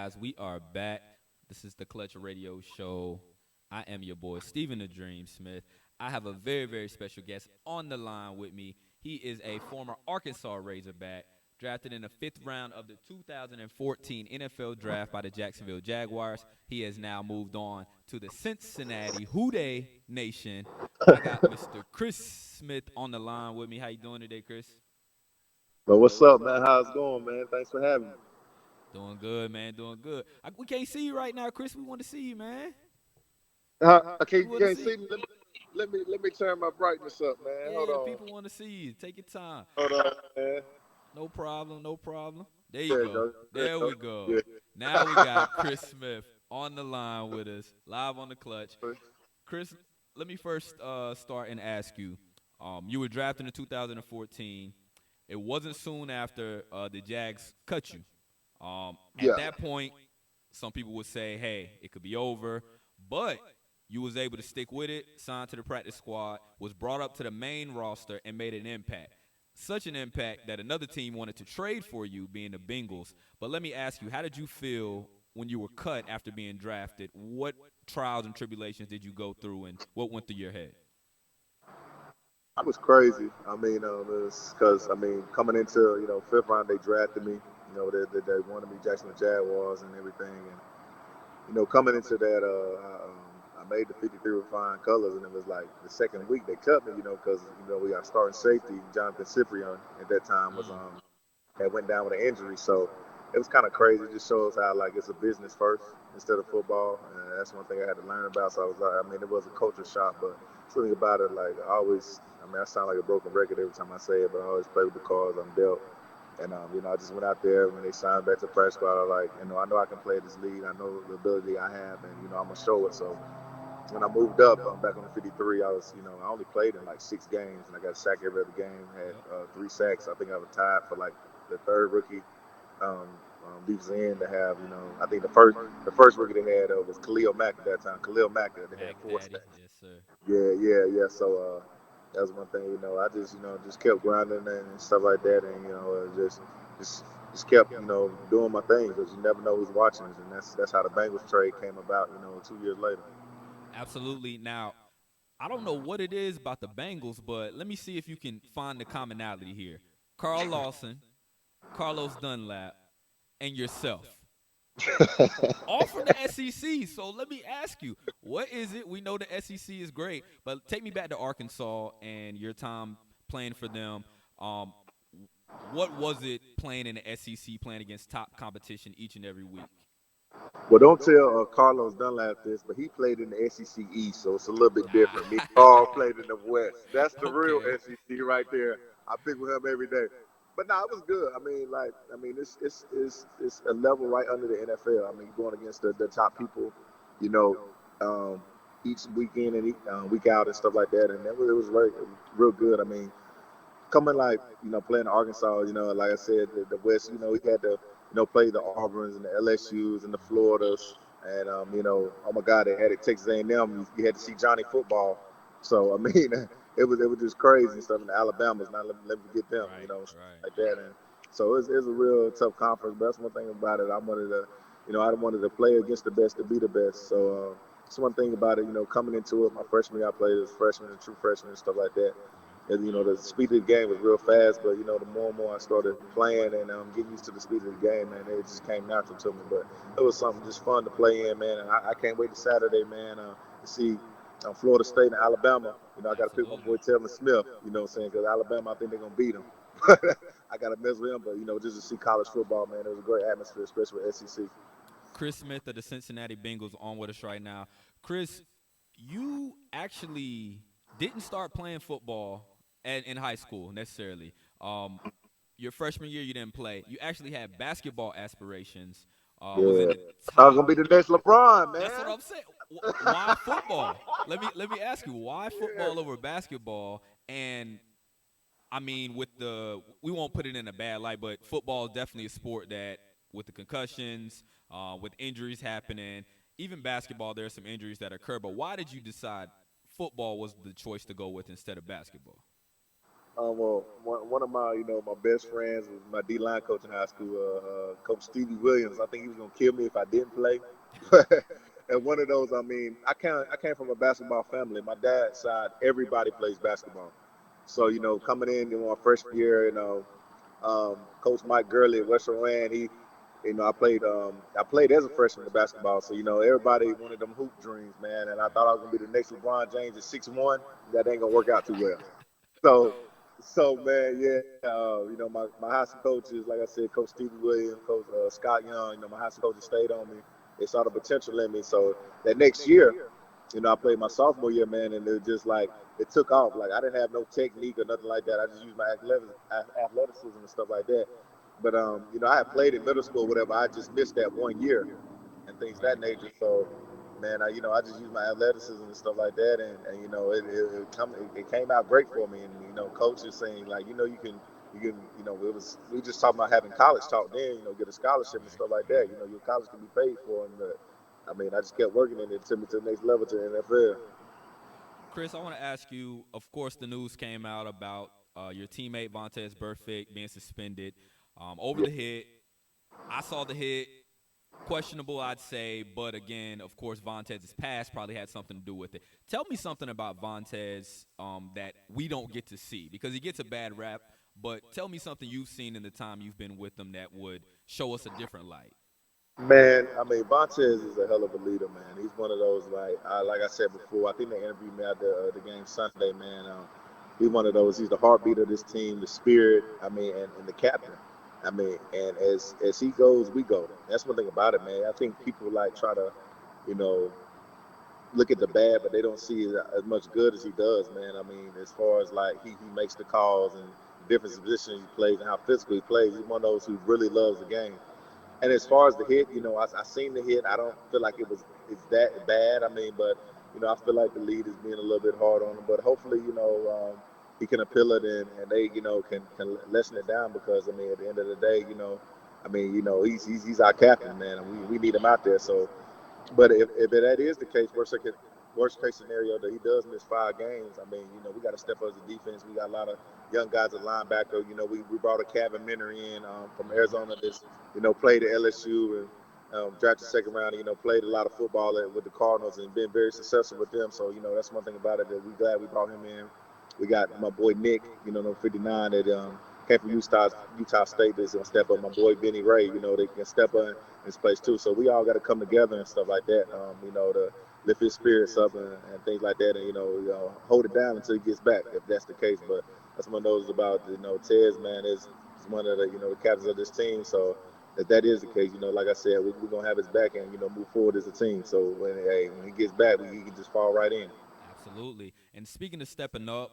Guys, we are back. This is the Clutch Radio Show. I am your boy, Stephen the Dream Smith. I have a very, very special guest on the line with me. He is a former Arkansas Razorback, drafted in the fifth round of the 2014 NFL Draft by the Jacksonville Jaguars. He has now moved on to the Cincinnati Houday Nation. I got Mr. Chris Smith on the line with me. How you doing today, Chris? But what's up, man? How's it going, man? Thanks for having me. Doing good, man. Doing good. We can't see you right now, Chris. We want to see you, man. Okay, We you want to can't see. see me. Let me turn my brightness up, man. Yeah, the people want to see you. Take your time. Hold on, man. No problem. No problem. There you There you go. go. There you There go. we go. Yeah. Now we got Chris Smith on the line with us, live on the Clutch. Chris, let me first start and ask you. You were drafted in 2014. It wasn't soon after the Jags cut you. At Yeah. that point, some people would say, "Hey, it could be over," but you was able to stick with it, signed to the practice squad, was brought up to the main roster, and made an impact. Such an impact that another team wanted to trade for you, being the Bengals. But let me ask you, how did you feel when you were cut after being drafted? What trials and tribulations did you go through, and what went through your head? I was crazy. It's because coming into fifth round, they drafted me. They wanted me Jacksonville Jaguars and everything, and coming into that, I made the 53 with flying colors, and it was like the second week they cut me, because we got starting safety Jonathan Cyprian at that time was Mm. had went down with an injury, so it was kind of crazy. It just shows how like it's a business first instead of football, and that's one thing I had to learn about. So I was like, it was a culture shock, but something about it, like I always, I sound like a broken record every time I say it, but I always play with the cards I'm dealt. And I just went out there when they signed back to practice squad. I was like, I know I can play this league. I know the ability I have, and I'm gonna show it. So when I moved up, back on the 53, I only played in like 6 games, and I got a sack every other game. Had 3 sacks. I think I was tied for like the third rookie um, defensive end to have. I think the first rookie they had was Khalil Mack at that time. Khalil Mack, they had Mac four Daddy, sacks. yes sir. Yeah. So that was one thing. I just kept grinding and stuff like that, and just just kept doing my thing because you never know who's watching, and that's how the Bengals trade came about. 2 years later. Absolutely. Now, I don't know what it is about the Bengals, but let me see if you can find the commonality here. Carl Lawson, Carlos Dunlap, and yourself. All from the SEC. So let me ask you, what is it? We know the SEC is great, but take me back to Arkansas and your time playing for them. Um, what was it playing in the SEC, playing against top competition each and every week? Well, don't tell Carlos Dunlap this, but he played in the SEC East, so it's a little bit different. Me, Ah, Carl played in the West. That's the real okay. SEC right there. I pick with him every day. But no, it was good. It's a level right under the NFL. Going against the top people, you know, um, each weekend and week out and stuff like that, and it was real good. Coming like playing Arkansas, like I said, the West, he had to play the Auburns and the LSU's and the Floridas, and oh my God, they had it Texas A&M. You had to see Johnny football, so it was just crazy and stuff. And the Alabama's not let me forget them, Right, stuff right. like that, and so it's a real tough conference. But that's one thing about it. I wanted to play against the best to be the best. So it's one thing about it. Coming into it, my freshman year I played as a freshman and true freshman and stuff like that. Right. And, the speed of the game was real fast, but the more and more I started playing and getting used to the speed of the game, man, it just came natural to me. But it was something just fun to play in, man. And I can't wait to Saturday, man, to see Florida State and Alabama. I got to pick my boy Absolutely. Telvin Smith. What I'm saying? Because Alabama, I think they're gonna beat them. But I got to mess with him. But just to see college football, man, it was a great atmosphere, especially with SEC. Chris Smith of the Cincinnati Bengals on with us right now. Chris, you actually didn't start playing football in high school necessarily. Um, your freshman year, you didn't play. You actually had basketball aspirations. Was in Yeah, the I thought I was top. gonna be the next LeBron, That's what man. I'm saying. Why football? Let me ask you why Yeah. football over basketball? And I mean, with the we won't put it in a bad light, but football is definitely a sport that, with the concussions, with injuries happening, even basketball, there are some injuries that occur. But why did you decide football was the choice to go with instead of basketball? Well, one of my, my best friends was my D line coach in high school, Coach Stevie Williams. I think he was gonna kill me if I didn't play. And one of those, I came from a basketball family. My dad's side, everybody plays basketball. So coming in, my freshman year, Coach Mike Gurley at Western Rand, I played as a freshman in basketball. So everybody wanted them hoop dreams, man. And I thought I was gonna be the next LeBron James at 6'1". That ain't gonna work out too well. So, so man, yeah, my high school coaches, like I said, Coach Stevie Williams, Coach Scott Young, my high school coaches stayed on me. They saw the potential in me. So that next year, I played my sophomore year, man, and it just like it took off. Like I didn't have no technique or nothing like that. I just used my athleticism and stuff like that. But I had played in middle school, whatever. I just missed that one year and things of that nature. So, man, I just used my athleticism and stuff like that, and it came out great for me. And coach is saying like, you can, it was we just talking about having college talk then, get a scholarship and stuff like that. Your college can be paid for, and I mean, I just kept working in it, took me to the next level to the NFL. Chris, I want to ask you. Of course, the news came out about your teammate Vontez Burfict being suspended over the hit. I saw the hit. Questionable, I'd say, but again, of course, Vontez's past probably had something to do with it. Tell me something about Vontez that we don't get to see because he gets a bad rap. But tell me something you've seen in the time you've been with him that would show us a different light. Man, I mean, Vontez is a hell of a leader, man. He's one of those like I said before. I think they interviewed me at the game Sunday, man. He's one of those. He's the heartbeat of this team, the spirit. I mean, and the captain. I mean, and as he goes, we go. That's one thing about it, man. I think people like try to, you know, look at the bad, but they don't see as much good as he does, man. I mean, as far as like he makes the calls and different positions he plays and how physical he plays, he's one of those who really loves the game. And as far as the hit, I seen the hit. I don't feel like it's that bad. I mean, but I feel like the lead is being a little bit hard on him. But hopefully, he can appeal it and they can lessen it down because I mean, at the end of the day, I mean, he's our captain, man, and we need him out there. So but if that is the case, worst case scenario that he does miss 5 games, I mean, we got to step up as a defense. We got a lot of young guys at linebacker. We brought a Kevin Minner in from Arizona that's, played at LSU and drafted second round. Played a lot of football with the Cardinals and been very successful with them. So, that's one thing about it that we glad we brought him in. We got my boy Nick, number 59 that came from Utah State that's gonna step up. My boy Benny Ray, they can step up in his place too. So we all got to come together and stuff like that, to lift his spirits up and things like that, and hold it down until he gets back, if that's the case. But that's one of those about Tez, man, is one of the the captains of this team. So if that is the case, like I said, we're gonna have his back and move forward as a team. So when he gets back, he can just fall right in. Absolutely. And speaking of stepping up,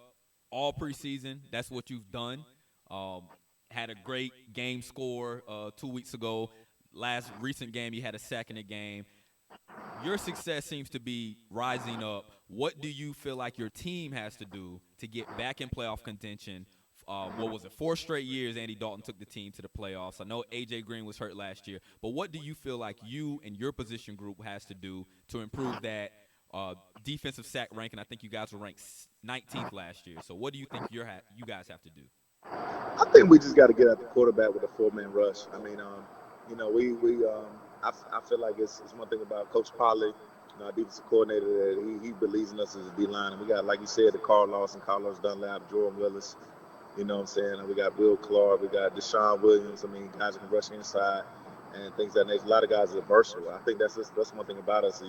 all preseason, that's what you've done. Um, had a great game score 2 weeks ago. Last recent game, you had a sack in the game. Your success seems to be rising up. What do you feel like your team has to do to get back in playoff contention? What was it? 4 straight years Andy Dalton took the team to the playoffs. I know AJ Green was hurt last year, but what do you feel like you and your position group has to do to improve that defensive sack ranking? I think you guys were ranked 19th last year. So what do you think you guys have to do? I think we just got to get at the quarterback with a 4-man rush. I mean, I feel like it's one thing about Coach Polly, our defensive coordinator, that he believes in us as a D line. And we got, like you said, the Carl Lawson, Carlos Dunlap, Jordan Willis. You know what I'm saying? And we got Will Clark, we got Deshaun Williams. I mean, guys who can rush inside and things of that nature. A lot of guys are versatile. I think that's one thing about us.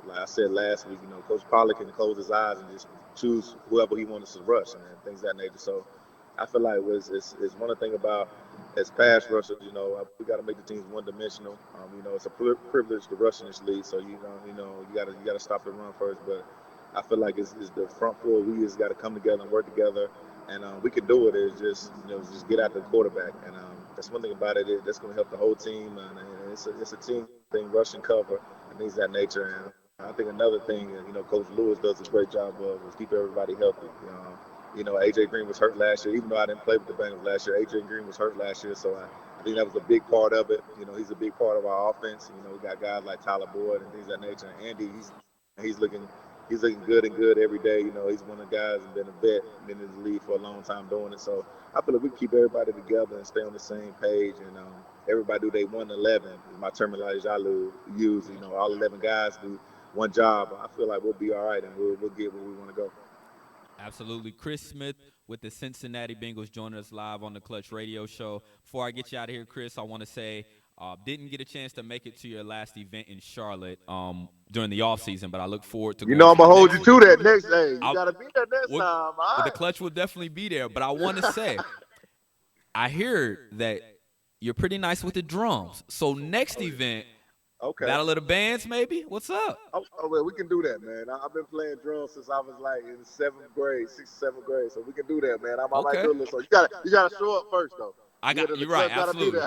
Like I said last week, Coach Polly can close his eyes and just choose whoever he wants us to rush and things of that nature. So I feel like it's one of the thing about as pass rushers, we got to make the teams one-dimensional. It's a privilege to rush in this league, so you got to stop the run first. But I feel like it's the front four. We just got to come together and work together, and we can do it. It's just get out the quarterback, and that's one thing about it. That's going to help the whole team, and it's a team thing, rush and cover, and things of that nature. And I think another thing, Coach Lewis does a great job of is keep everybody healthy. AJ Green was hurt last year. Even though I didn't play with the Bengals last year, AJ Green was hurt last year, so I think that was a big part of it. He's a big part of our offense. We got guys like Tyler Boyd and things of that nature. And Andy, he's looking he's looking good and good every day. You know, he's one of the guys and been a vet, been in the league for a long time doing it. So I feel like we keep everybody together and stay on the same page, and everybody do they 1-11 is my terminology I use. You know, all 11 guys do one job. I feel like we'll be all right, and we'll get where we want to go. Absolutely. Chris Smith with the Cincinnati Bengals joining us live on the Clutch Radio Show. Before I get you out of here, Chris, I want to say didn't get a chance to make it to your last event in Charlotte during the offseason, but I look forward to I'm going to hold you to that next day. You got to be there next time. All right. The Clutch will definitely be there, but I want to say, I hear that you're pretty nice with the drums. So next event, okay. Battle of the Bands, maybe? What's up? Oh, well, we can do that, man. I've been playing drums since I was like in 7th grade, 6th, 7th grade. So we can do that, man. I might do a little. So you gotta show up first, though. You're right. Absolutely.